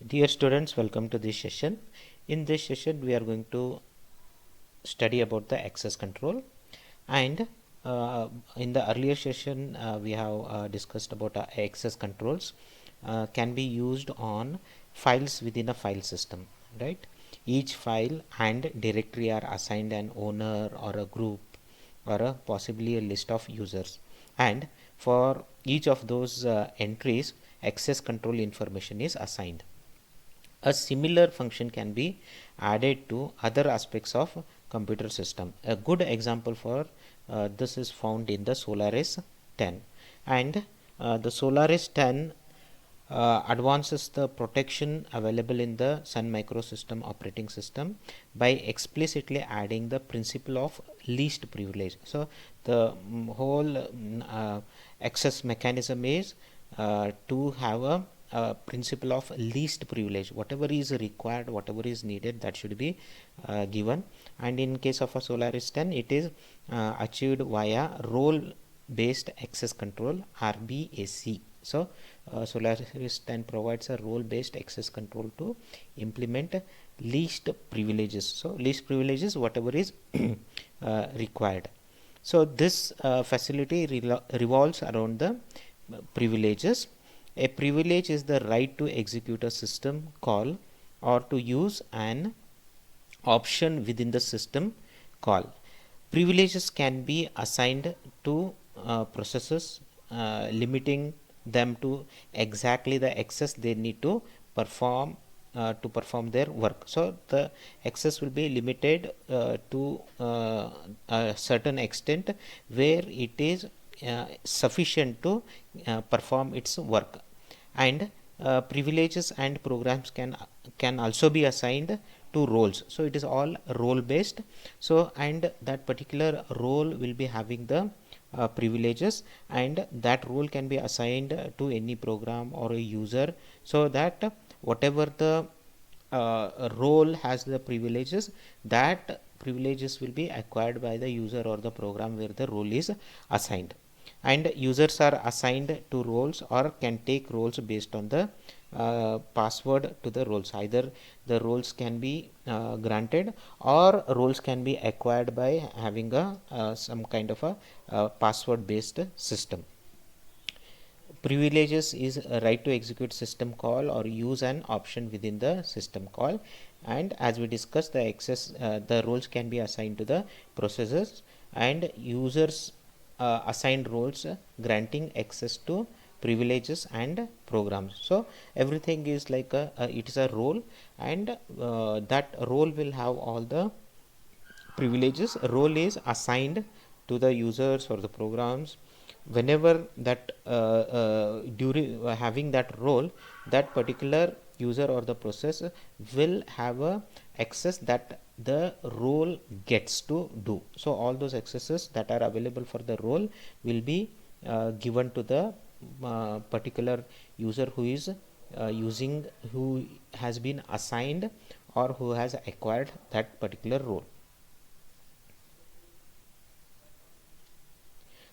Dear students, welcome to this session. In this session, we are going to study about the access control, and in the earlier session, we have discussed about access controls can be used on files within a file system, right? Each file and directory are assigned an owner or a group or possibly a list of users, and for each of those entries, access control information is assigned. A similar function can be added to other aspects of computer system. A good example for this is found in the Solaris 10, and the Solaris 10 advances the protection available in the Sun Microsystem operating system by explicitly adding the principle of least privilege. So the whole access mechanism is to have a principle of least privilege. Whatever is required, whatever is needed, that should be given. And in case of a Solaris 10, it is achieved via role based access control, RBAC. So Solaris 10 provides a role based access control to implement least privileges. So least privileges, whatever is required. So this facility revolves around the privileges. A privilege is the right to execute a system call or to use an option within the system call. Privileges can be assigned to processes, limiting them to exactly the access they need to perform their work. So the access will be limited to a certain extent where it is sufficient to perform its work. And privileges and programs can also be assigned to roles. So it is all role based. So and that particular role will be having the privileges, and that role can be assigned to any program or a user, so that whatever the role has the privileges, that privileges will be acquired by the user or the program where the role is assigned. And users are assigned to roles or can take roles based on the password to the roles. Either the roles can be granted, or roles can be acquired by having a some kind of a password based system. Privileges is a right to execute system call or use an option within the system call. And as we discussed, the access the roles can be assigned to the processors, and users assigned roles granting access to privileges and programs. So everything is like it is a role, and that role will have all the privileges. Role is assigned to the users or the programs. Whenever that during having that role, that particular user or the process will have a access that the role gets to do. So all those accesses that are available for the role will be given to the particular user who is who has been assigned or who has acquired that particular role.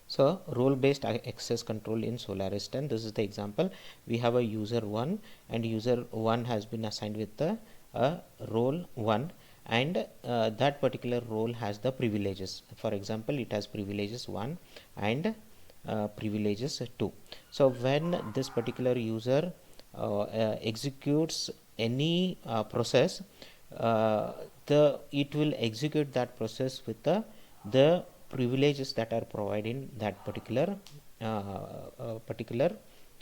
So role based access control in Solaris 10, this is the example. We have a user 1, and user 1 has been assigned with the role 1, and that particular role has the privileges. For example, it has privileges 1 and privileges 2. So when this particular user executes any process, it will execute that process with the privileges that are provided in that particular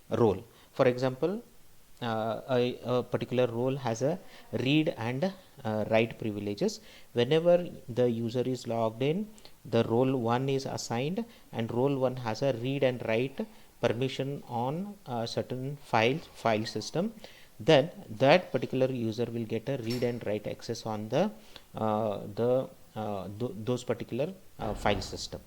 role. For example, a particular role has a read and write privileges. Whenever the user is logged in, the role 1 is assigned, and role 1 has a read and write permission on a certain file system. Then that particular user will get a read and write access on those particular file system.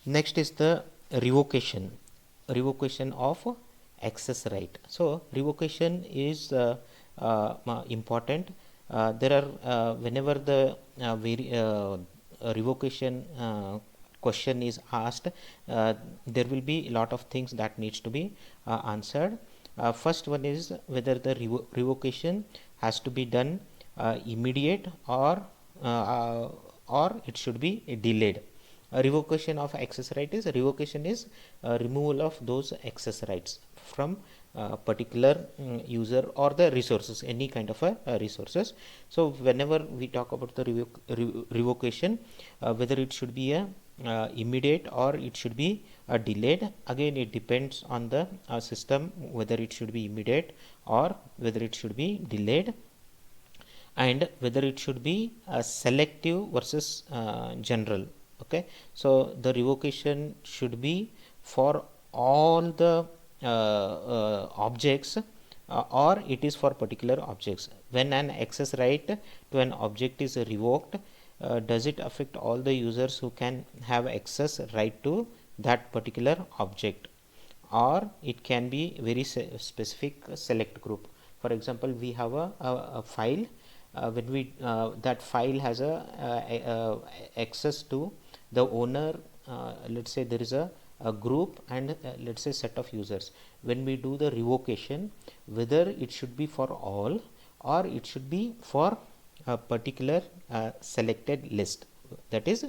Next is the revocation of access right. So revocation is important. There are whenever the revocation question is asked, there will be a lot of things that needs to be answered. First one is whether the revocation has to be done immediate or it should be delayed. A revocation of access right is revocation is removal of those access rights from particular user or the resources, any kind of a resources. So whenever we talk about the revocation, whether it should be a immediate or it should be delayed, again it depends on the system whether it should be immediate or whether it should be delayed, and whether it should be selective versus general. Okay, so the revocation should be for all the objects or it is for particular objects. When an access right to an object is revoked, does it affect all the users who can have access right to that particular object, or it can be very specific select group. For example, we have a file, when we that file has a access to the owner, let's say there is a group and let's say set of users. When we do the revocation, whether it should be for all or it should be for a particular selected list, that is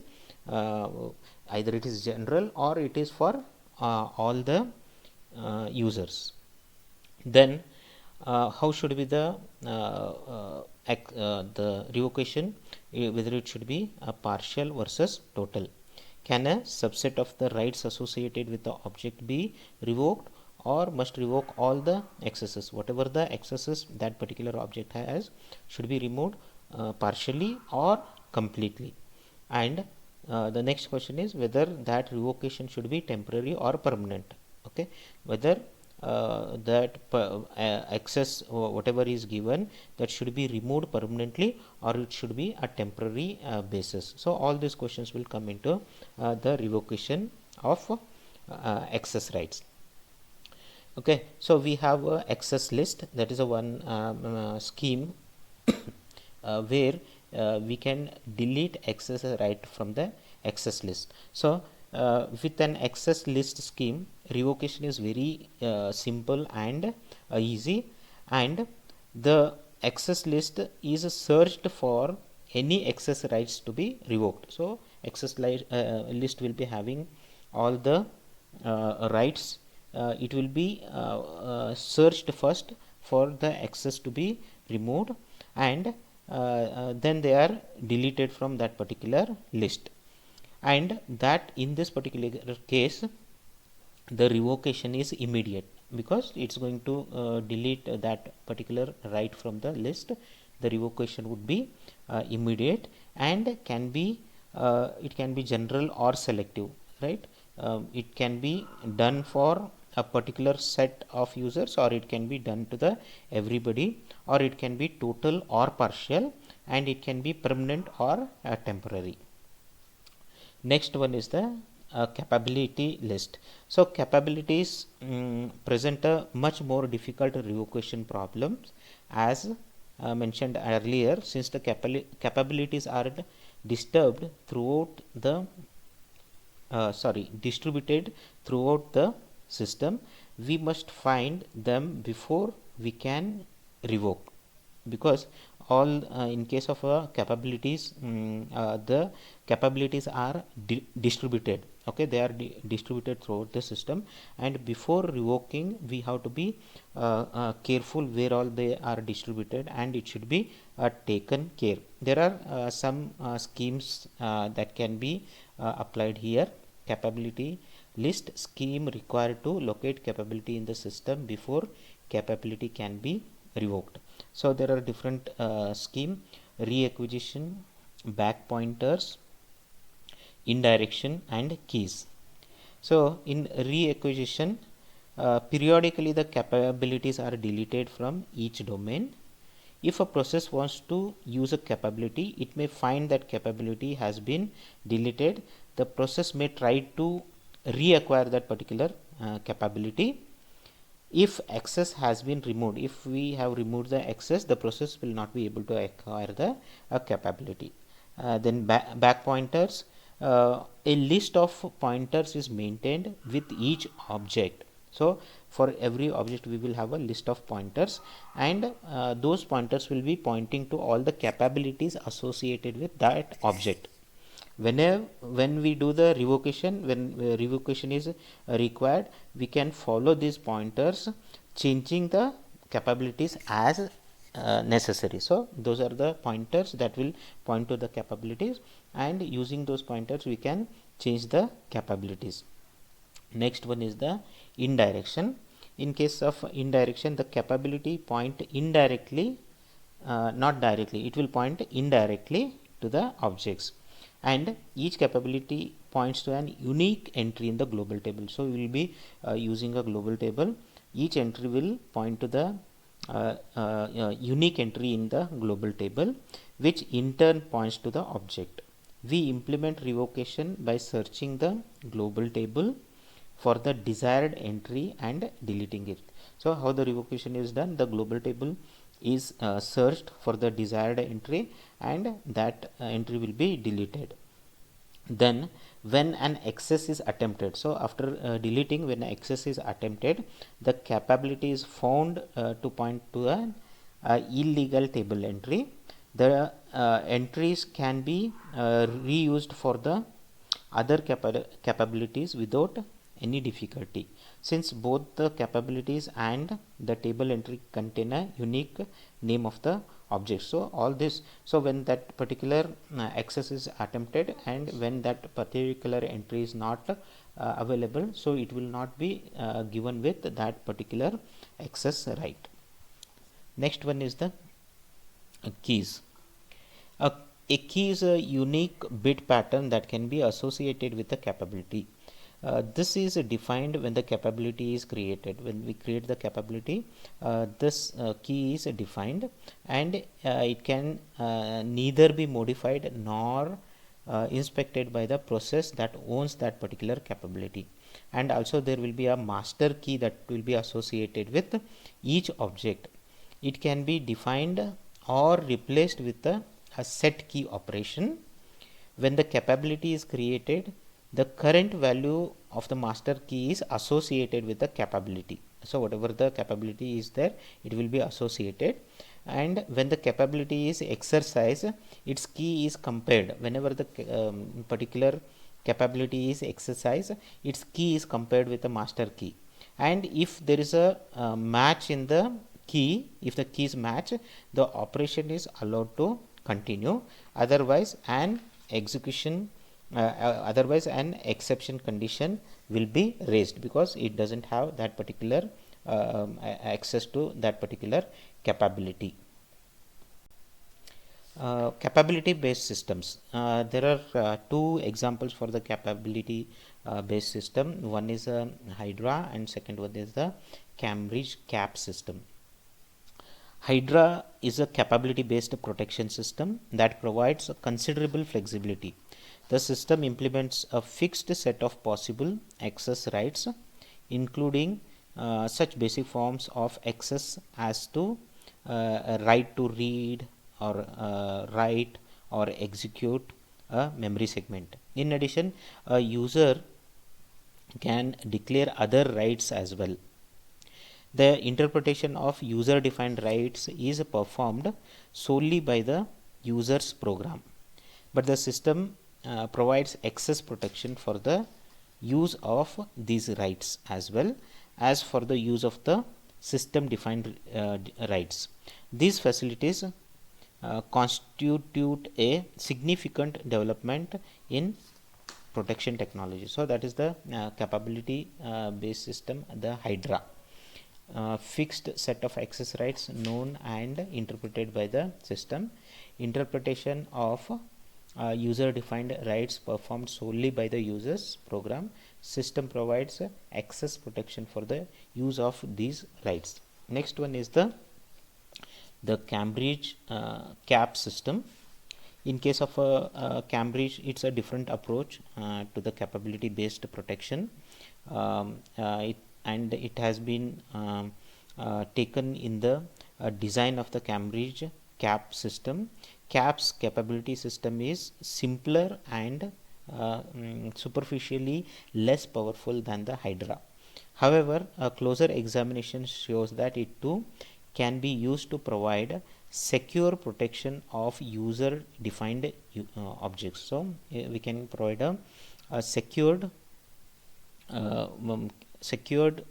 either it is general or it is for all the users. Then how should be the revocation, whether it should be a partial versus total. Can a subset of the rights associated with the object be revoked, or must revoke all the accesses? Whatever the accesses that particular object has should be removed partially or completely. And the next question is whether that revocation should be temporary or permanent. Okay, whether that access whatever is given, that should be removed permanently or it should be a temporary basis. So all these questions will come into the revocation of access rights. Okay, so we have a access list, that is a one scheme where we can delete access right from the access list. So with an access list scheme, revocation is very simple and easy, and the access list is searched for any access rights to be revoked. So access list will be having all the rights. It will be searched first for the access to be removed, and then they are deleted from that particular list. And that in this particular case the revocation is immediate, because it's going to delete that particular right from the list. The revocation would be immediate and can be it can be general or selective, right? It can be done for a particular set of users, or it can be done to the everybody, or it can be total or partial, and it can be permanent or temporary. Next one is the capability list. So capabilities present a much more difficult revocation problems, as mentioned earlier. Since the capabilities are disturbed throughout the distributed throughout the system, we must find them before we can revoke, because all in case of capabilities, the capabilities are distributed. Okay, they are distributed throughout the system, and before revoking we have to be careful where all they are distributed, and it should be taken care. There are some schemes that can be applied here. Capability list scheme required to locate capability in the system before capability can be revoked. So there are different scheme: reacquisition, back pointers, indirection, and keys. So in reacquisition, periodically the capabilities are deleted from each domain. If a process wants to use a capability, it may find that capability has been deleted. The process may try to reacquire that particular capability. If access has been removed, if we have removed the access, the process will not be able to acquire the capability. Then back pointers, a list of pointers is maintained with each object. So for every object we will have a list of pointers, and those pointers will be pointing to all the capabilities associated with that object. When we do the revocation, when revocation is required, we can follow these pointers, changing the capabilities as necessary. So those are the pointers that will point to the capabilities, and using those pointers we can change the capabilities. Next one is the indirection. In case of indirection, the capability point indirectly, not directly, it will point indirectly to the objects, and each capability points to an unique entry in the global table. So we will be using a global table. Each entry will point to the unique entry in the global table, which in turn points to the object. We implement revocation by searching the global table for the desired entry and deleting it. So how the revocation is done? The global table is searched for the desired entry, and that entry will be deleted. Then when an access is attempted, so after deleting, when access is attempted, the capability is found to point to an illegal table entry. The entries can be reused for the other capabilities without any difficulty, since both the capabilities and the table entry contain a unique name of the object. So all this, so when that particular access is attempted, and when that particular entry is not available, so it will not be given with that particular access right. Next one is the keys. A key is a unique bit pattern that can be associated with the capability. This is defined when the capability is created. When we create the capability, this key is defined, and it can neither be modified nor inspected by the process that owns that particular capability. And also there will be a master key that will be associated with each object. It can be defined or replaced with a set key operation. When the capability is created, the current value of the master key is associated with the capability. So whatever the capability is there, it will be associated. And when the capability is exercised, its key is compared. Whenever the particular capability is exercised, its key is compared with the master key. And if there is a match in the key, if the keys match, the operation is allowed to continue. Otherwise an exception condition will be raised, because it doesn't have that particular access to that particular capability. Capability based systems. There are two examples for the capability based system. One is Hydra, and second one is the Cambridge CAP system. Hydra is a capability based protection system that provides considerable flexibility. The system implements a fixed set of possible access rights, including such basic forms of access as to a right to read or write or execute a memory segment. In addition, a user can declare other rights as well. The interpretation of user defined rights is performed solely by the user's program, but the system provides access protection for the use of these rights as well as for the use of the system defined rights. These facilities constitute a significant development in protection technology. So that is the capability based system, the Hydra. Fixed set of access rights known and interpreted by the system. Interpretation of user defined rights performed solely by the user's program. System provides access protection for the use of these rights. Next one is the Cambridge CAP system. In case of Cambridge, it's a different approach to the capability based protection. It has been taken in the design of the Cambridge CAP system. CAP's capability system is simpler and superficially less powerful than the Hydra. However, a closer examination shows that it too can be used to provide secure protection of user defined objects. So we can provide a secured secured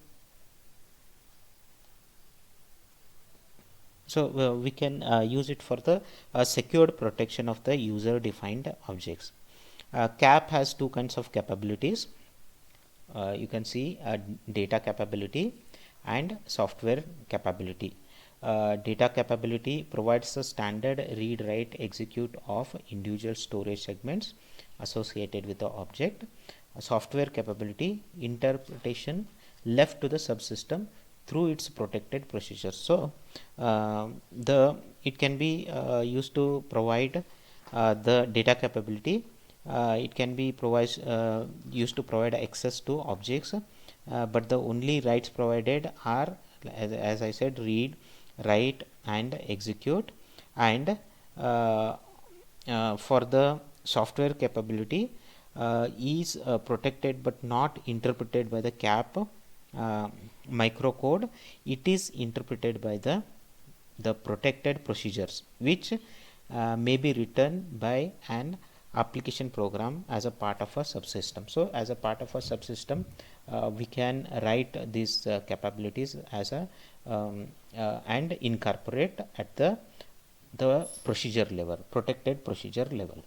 so we can use it for the secured protection of the user defined objects. CAP has two kinds of capabilities. You can see data capability and software capability. Data capability provides the standard read, write, execute of individual storage segments associated with the object. Software capability, interpretation left to the subsystem through its protected procedures. So it can be used to provide the data capability. It can be used to provide access to objects, but the only rights provided are, as I said, read, write and execute. And for the software capability, is protected but not interpreted by the CAP microcode. It is interpreted by the protected procedures, which may be written by an application program as a part of a subsystem. So as a part of a subsystem, we can write these capabilities as a and incorporate at the procedure level, protected procedure level.